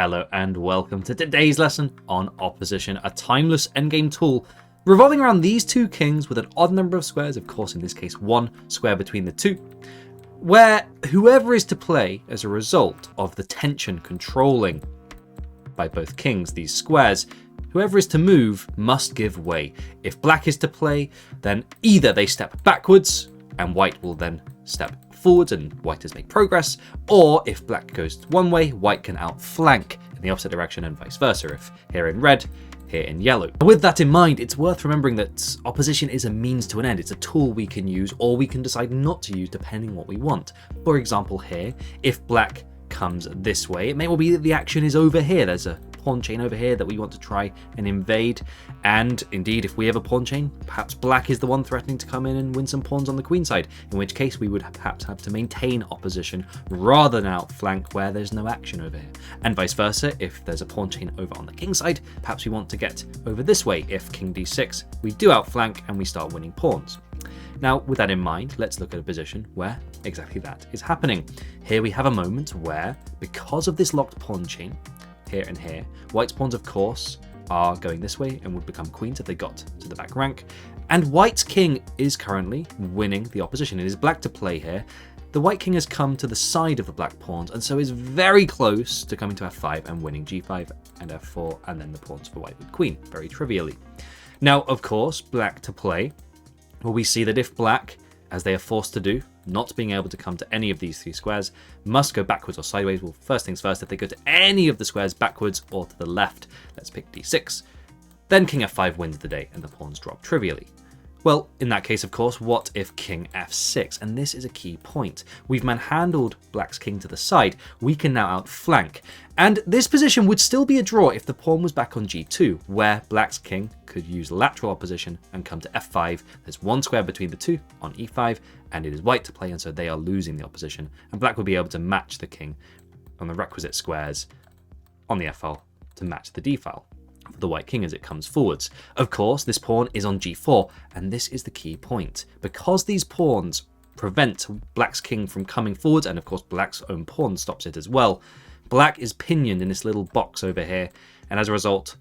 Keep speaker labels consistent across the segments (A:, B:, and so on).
A: Hello and welcome to today's lesson on opposition, a timeless endgame tool revolving around these two kings with an odd number of squares, of course in this case one square between the two, where whoever is to play as a result of the tension controlling by both kings these squares, whoever is to move must give way. If black is to play, then either they step backwards and white will then step forwards and white has made progress, or if black goes one way, white can outflank in the opposite direction and vice versa, if here in red, here in yellow. With that in mind, it's worth remembering that opposition is a means to an end. It's a tool we can use or we can decide not to use depending what we want. For example here, if black comes this way, it may well be that the action is over here. There's a pawn chain over here that we want to try and invade, and indeed if we have a pawn chain, perhaps black is the one threatening to come in and win some pawns on the queen side, in which case we would perhaps have to maintain opposition rather than outflank where there's no action over here. And vice versa, if there's a pawn chain over on the king side, perhaps we want to get over this way. If king d6, we do outflank and we start winning pawns. Now, with that in mind, let's look at a position where exactly that is happening. Here we have a moment where, because of this locked pawn chain, here and here, white's pawns, of course, are going this way and would become queens if they got to the back rank. And white's king is currently winning the opposition. It is black to play here. The white king has come to the side of the black pawns and so is very close to coming to f5 and winning g5 and f4 and then the pawns for white with queen, very trivially. Now, of course, black to play, well, we see that if black, as they are forced to do, not being able to come to any of these three squares, must go backwards or sideways. Well, first things first, if they go to any of the squares backwards or to the left, let's pick d6, then king f5 wins the day and the pawns drop trivially. Well, in that case, of course, what if king f6? And this is a key point. We've manhandled black's king to the side. We can now outflank. And this position would still be a draw if the pawn was back on g2, where black's king could use lateral opposition and come to f5. There's one square between the two on e5, and it is white to play, and so they are losing the opposition. And black will be able to match the king on the requisite squares on the f file to match the d file for the white king as it comes forwards. Of course, this pawn is on g4, and this is the key point. Because these pawns prevent black's king from coming forwards, and of course black's own pawn stops it as well, black is pinioned in this little box over here, and as a result,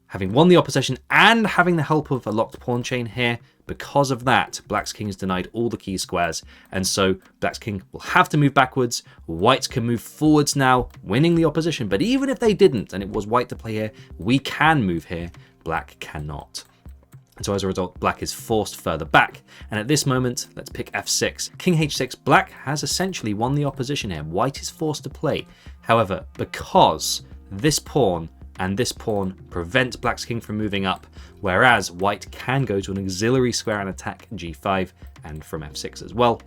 A: having won the opposition and having the help of a locked pawn chain here, because of that, black's king is denied all the key squares, and so black's king will have to move backwards. Whites can move forwards now, winning the opposition, but even if they didn't, and it was white to play here, we can move here, black cannot. And so as a result, black is forced further back, and at this moment, let's pick f6. King h6, black has essentially won the opposition here. White is forced to play. However, because this pawn and this pawn prevent black's king from moving up, whereas white can go to an auxiliary square and attack g5 and from f6 as well,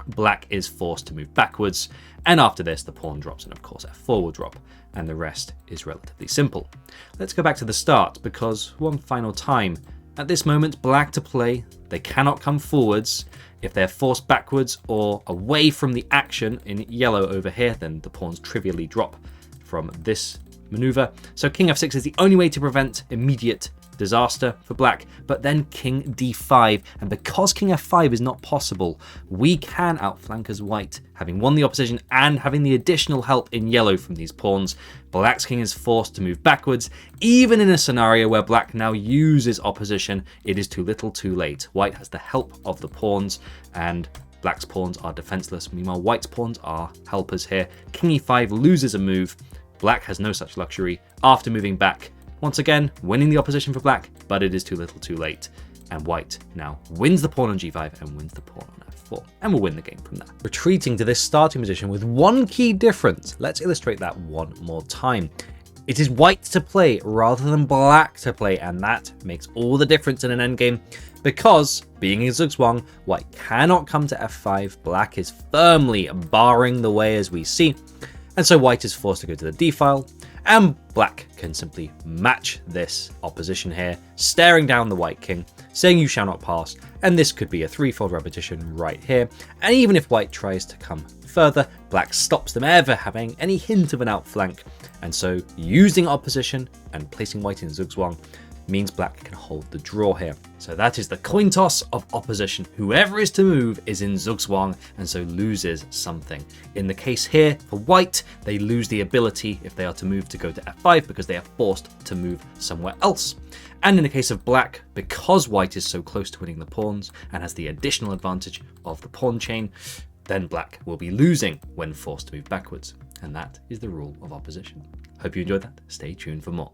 A: black is forced to move backwards, and after this the pawn drops and of course f4 will drop, and the rest is relatively simple. Let's go back to the start, because one final time, at this moment black to play, they cannot come forwards. If they're forced backwards or away from the action in yellow over here, then the pawns trivially drop from this maneuver. So king f6 is the only way to prevent immediate disaster for black, but then king d5, and because king f5 is not possible, we can outflank as white, having won the opposition and having the additional help in yellow from these pawns. Black's king is forced to move backwards. Even in a scenario where black now uses opposition, it is too little too late. White has the help of the pawns, and black's pawns are defenseless. Meanwhile, white's pawns are helpers here. King e5 loses a move. Black has no such luxury after moving back, once again winning the opposition for black, but it is too little too late, and white now wins the pawn on g5 and wins the pawn on f4, and will win the game from that. Retreating to this starting position with one key difference. Let's illustrate that one more time. It is white to play rather than black to play, and that makes all the difference in an endgame, because being in zugzwang, white cannot come to f5, black is firmly barring the way as we see, and so white is forced to go to the d file, and black can simply match this opposition here, staring down the white king, saying you shall not pass, and this could be a threefold repetition right here, and even if white tries to come further, black stops them ever having any hint of an outflank, and so using opposition and placing white in zugzwang, means black can hold the draw here. So that is the coin toss of opposition. Whoever is to move is in Zugzwang and so loses something. In the case here for white, they lose the ability if they are to move to go to f5 because they are forced to move somewhere else. And in the case of black, because white is so close to winning the pawns and has the additional advantage of the pawn chain, then black will be losing when forced to move backwards. And that is the rule of opposition. Hope you enjoyed that. Stay tuned for more.